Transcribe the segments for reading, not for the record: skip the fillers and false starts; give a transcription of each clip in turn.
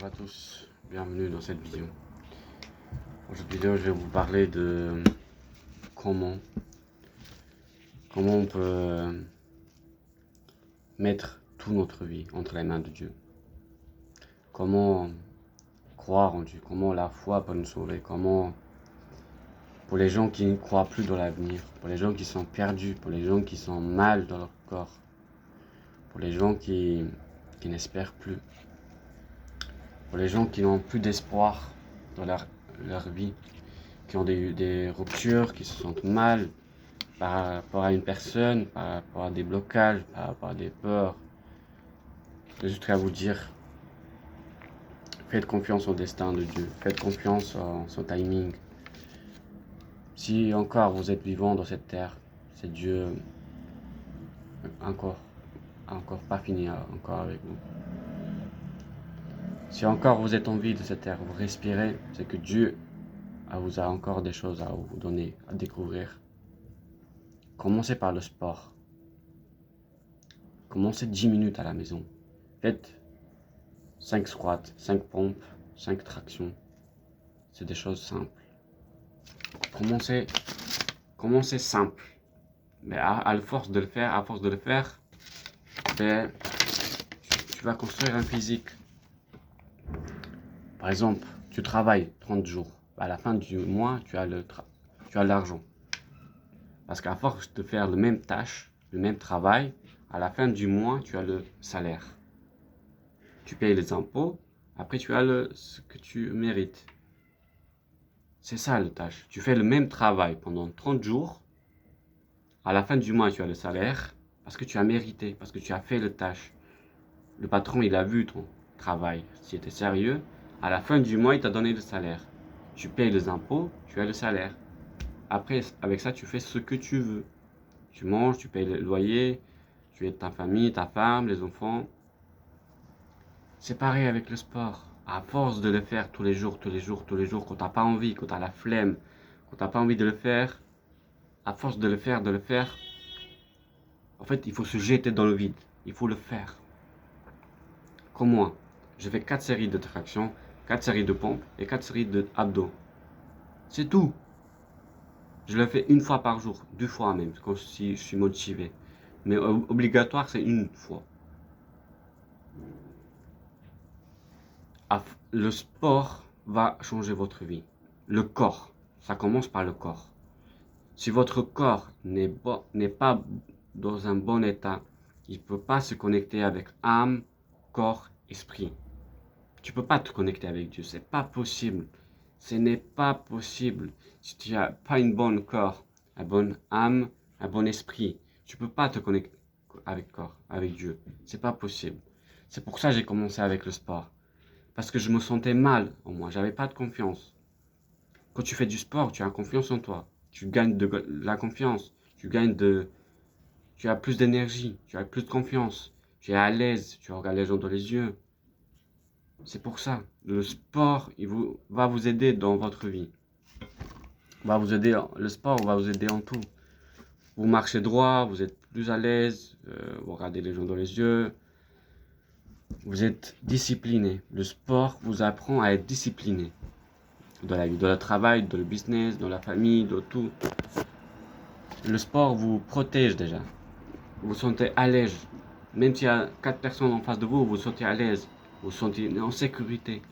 Bonjour à tous, bienvenue dans cette vidéo. Dans cette vidéo, je vais vous parler de comment on peut mettre toute notre vie entre les mains de Dieu. Comment croire en Dieu, comment la foi peut nous sauver, comment pour les gens qui ne croient plus dans l'avenir, pour les gens qui sont perdus, pour les gens qui sont mal dans leur corps, pour les gens qui n'espèrent plus, pour les gens qui n'ont plus d'espoir dans leur vie, qui ont des ruptures, qui se sentent mal par rapport à une personne, par rapport à des blocages, par rapport à des peurs. Je juste à vous dire, faites confiance au destin de Dieu, faites confiance en son timing. Si encore vous êtes vivant dans cette terre, c'est Dieu encore pas fini encore avec vous. Si encore vous êtes en vie de cette terre, vous respirez, c'est que Dieu vous a encore des choses à vous donner, à découvrir. Commencez par le sport. Commencez 10 minutes à la maison. Faites 5 squats, 5 pompes, 5 tractions. C'est des choses simples. Commencez simple. Mais à force de le faire, ben, tu vas construire un physique. Par exemple, tu travailles 30 jours. À la fin du mois, tu as l'argent. Parce qu'à force de faire la même tâche, le même travail, à la fin du mois, tu as le salaire. Tu payes les impôts, après tu as ce que tu mérites. C'est ça la tâche. Tu fais le même travail pendant 30 jours. À la fin du mois, tu as le salaire parce que tu as mérité, parce que tu as fait la tâche. Le patron, il a vu ton travail. Si tu étais sérieux, à la fin du mois, il t'a donné le salaire. Tu payes les impôts, tu as le salaire. Après, avec ça, tu fais ce que tu veux. Tu manges, tu payes le loyer, tu aides ta famille, ta femme, les enfants. C'est pareil avec le sport. À force de le faire tous les jours, quand t'as pas envie, quand t'as la flemme, quand t'as pas envie de le faire, à force de le faire, en fait, il faut se jeter dans le vide. Il faut le faire. Comme moi, je fais 4 séries de traction, 4 séries de pompes et 4 séries d'abdos. C'est tout. Je le fais une fois par jour, 2 fois même, quand je suis motivé. Mais obligatoire, c'est une fois. Le sport va changer votre vie. Le corps, ça commence par le corps. Si votre corps n'est pas dans un bon état, il ne peut pas se connecter avec âme, corps, esprit. Tu ne peux pas te connecter avec Dieu, c'est pas possible. Ce n'est pas possible. Si tu n'as pas une bonne corps, une bonne âme, un bon esprit, tu ne peux pas te connecter avec Dieu. C'est pas possible. C'est pour ça que j'ai commencé avec le sport. Parce que je me sentais mal en moi, j'avais pas de confiance. Quand tu fais du sport, tu as confiance en toi. Tu gagnes de la confiance. Tu as plus d'énergie. Tu as plus de confiance. Tu es à l'aise. Tu regardes les gens dans les yeux. C'est pour ça. Le sport, va vous aider dans votre vie. Le sport va vous aider en tout. Vous marchez droit, vous êtes plus à l'aise. Vous regardez les gens dans les yeux. Vous êtes discipliné. Le sport vous apprend à être discipliné. Dans la vie, dans le travail, dans le business, dans la famille, dans tout. Le sport vous protège déjà. Vous vous sentez à l'aise. Même s'il y a 4 personnes en face de vous, vous vous sentez à l'aise. Vous vous sentez en sécurité.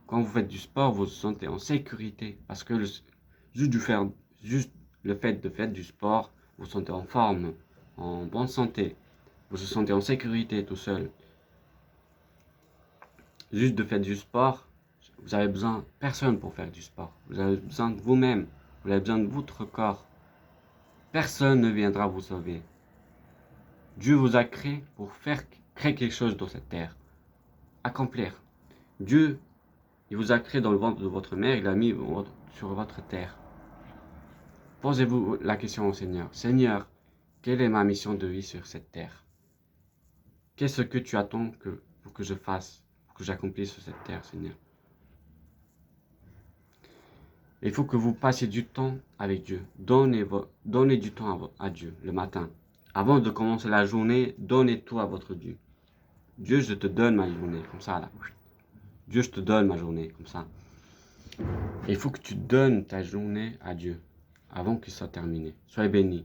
Quand vous faites du sport, vous vous sentez en sécurité. Parce que juste le fait de faire du sport, vous vous sentez en forme, en bonne santé. Vous vous sentez en sécurité tout seul. Juste de faire du sport, vous avez besoin de personne pour faire du sport. Vous avez besoin de vous-même. Vous avez besoin de votre corps. Personne ne viendra vous sauver. Dieu vous a créé pour créer quelque chose dans cette terre. Accomplir. Dieu, il vous a créé dans le ventre de votre mère, il l'a mis sur votre terre. Posez-vous la question au Seigneur. Seigneur, quelle est ma mission de vie sur cette terre? Qu'est-ce que tu attends pour que je fasse, pour que j'accomplisse sur cette terre, Seigneur? Il faut que vous passiez du temps avec Dieu. Donnez du temps à Dieu le matin. Avant de commencer la journée, donnez tout à votre Dieu. Dieu, je te donne ma journée, comme ça là. Dieu, je te donne ma journée, comme ça. Et il faut que tu donnes ta journée à Dieu avant qu'il soit terminé. Sois béni.